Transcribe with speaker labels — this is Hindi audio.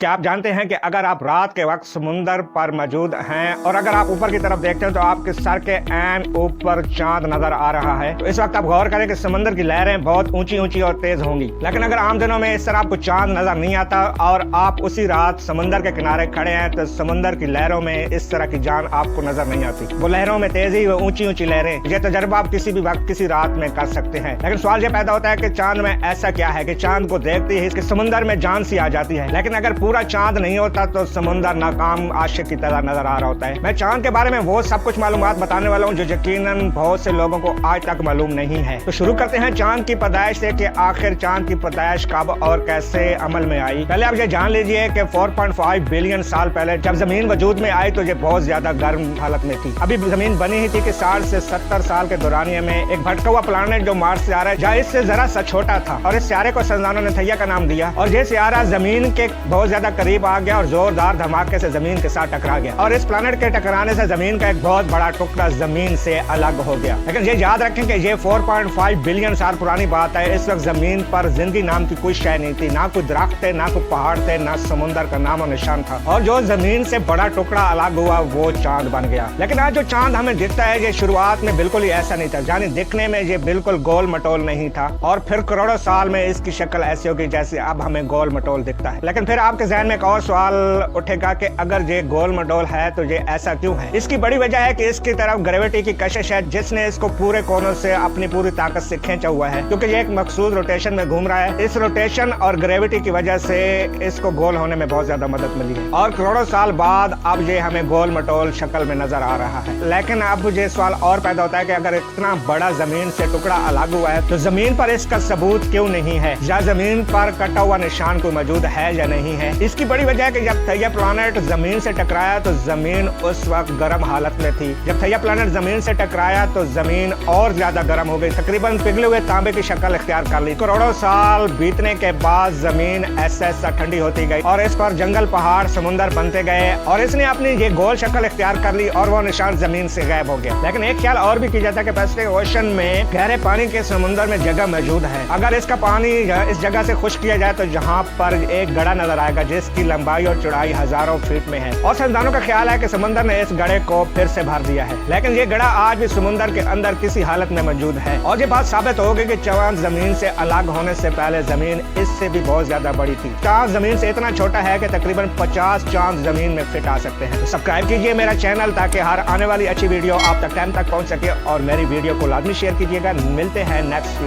Speaker 1: क्या आप जानते हैं कि अगर आप रात के वक्त समुंदर पर मौजूद हैं और अगर आप ऊपर की तरफ देखते हैं तो आपके सर के ऐन ऊपर चांद नजर आ रहा है। तो इस वक्त आप गौर करें कि समुंदर की लहरें बहुत ऊंची ऊंची और तेज होंगी, लेकिन अगर आम दिनों में इस तरह आपको चांद नजर नहीं आता और आप उसी रात समुंदर के किनारे खड़े हैं तो समुंदर की लहरों में इस तरह की जान आपको नजर नहीं आती। वो लहरों में तेजी व ऊंची ऊंची लहरें, ये तजर्बा आप किसी भी वक्त किसी रात में कर सकते हैं। लेकिन सवाल ये पैदा होता है कि चांद में ऐसा क्या है कि चांद को देखते ही इसके समुंदर में जान सी आ जाती है। लेकिन अगर पूरा चांद नहीं होता तो समुंदर नाकाम आशिक की तरह नजर आ रहा होता है। मैं चांद के बारे में वो सब कुछ मालूमात बताने वाला हूँ जो यकीनन बहुत से लोगों को आज तक मालूम नहीं है। तो शुरू करते हैं चांद की पैदाइश से कि आखिर चांद की पैदाइश कब और कैसे अमल में आई। पहले आप ये जान लीजिए कि 4.5 बिलियन साल पहले जब जमीन वजूद में आई तो ये बहुत ज्यादा गर्म हालत में थी। अभी जमीन बनी ही थी कि 60 से 70 साल के दौरानिये में एक भटका हुआ प्लानेट जो मार्स से आ रहा है जहाँ इससे जरा सा छोटा था और इस सियारे को साइंसदानों ने थैया का नाम दिया और ये सियारा जमीन के बहुत ज्यादा करीब आ गया और जोरदार धमाके से जमीन के साथ टकरा गया और इस प्लैनेट के टकराने से जमीन का एक बहुत बड़ा टुकड़ा जमीन से अलग हो गया। लेकिन ये याद रखें कि ये 4.5 बिलियन साल पुरानी बात है। इस वक्त जमीन पर जिंदगी नाम की कोई शय नहीं थी, ना कोई दरख्त थे, ना कोई पहाड़ थे, ना समुंदर का नामो निशान था और जो जमीन से बड़ा टुकड़ा अलग हुआ वो चांद बन गया। लेकिन आज जो चांद हमें दिखता है ये शुरुआत में बिल्कुल ही ऐसा नहीं था, यानी दिखने में ये बिल्कुल गोल मटोल नहीं था और फिर करोड़ों साल में इसकी शक्ल ऐसी होगी जैसे अब हमें गोल मटोल दिखता है। लेकिन फिर आपके जहन में एक और सवाल उठेगा कि अगर ये गोल मटोल है तो ये ऐसा क्यों है। इसकी बड़ी वजह है कि इसकी तरफ ग्रेविटी की कशिश है जिसने इसको पूरे कोनों से अपनी पूरी ताकत से खींचा हुआ है, क्योंकि ये एक मखसूस रोटेशन में घूम रहा है। इस रोटेशन और ग्रेविटी की वजह से इसको गोल होने में बहुत ज्यादा मदद मिली है और करोड़ों साल बाद अब ये हमें गोल मटोल शक्ल में नजर आ रहा है। लेकिन अब मुझे सवाल और पैदा होता है कि अगर इतना बड़ा जमीन से टुकड़ा अलग हुआ है तो जमीन पर इसका सबूत क्यों नहीं है, या जमीन पर कटा हुआ निशान कोई मौजूद है या नहीं है। इसकी बड़ी वजह है कि जब थैया प्लैनेट जमीन से टकराया तो जमीन उस वक्त गर्म हालत में थी। जब थैया प्लैनेट जमीन से टकराया तो जमीन और ज्यादा गर्म हो गई, तकरीबन पिघले हुए तांबे की शक्ल इख्तियार कर ली। करोड़ों साल बीतने के बाद जमीन ऐसा ऐसा ठंडी होती गई और इस पर जंगल पहाड़ समुंदर बनते गए और इसने अपनी ये गोल शक्ल इख्तियार कर ली और वो निशान जमीन से गायब हो गया। लेकिन एक ख्याल और भी किया जाता है कि पैसिफिक ओशन में गहरे पानी के समुंदर में जगह मौजूद है। अगर इसका पानी इस जगह से खुश्क किया जाए तो यहाँ पर एक गड़ा नजर आएगा जिसकी लंबाई और चौड़ाई हजारों फीट में है और साइंसदानों का ख्याल है कि समुंदर ने इस गड़े को फिर से भर दिया है। लेकिन ये गड़ा आज भी समुंदर के अंदर किसी हालत में मौजूद है और ये बात साबित होगी कि चांद जमीन से अलग होने से पहले जमीन इससे भी बहुत ज्यादा बड़ी थी। चांद जमीन से इतना छोटा है कि तकरीबन 50 चांद जमीन में फिट आ सकते हैं। तो सब्सक्राइब कीजिए मेरा चैनल ताकि हर आने वाली अच्छी वीडियो आप तक टाइम तक पहुंच सके और मेरी वीडियो को लाजमी शेयर कीजिएगा। मिलते हैं नेक्स्ट वीडियो।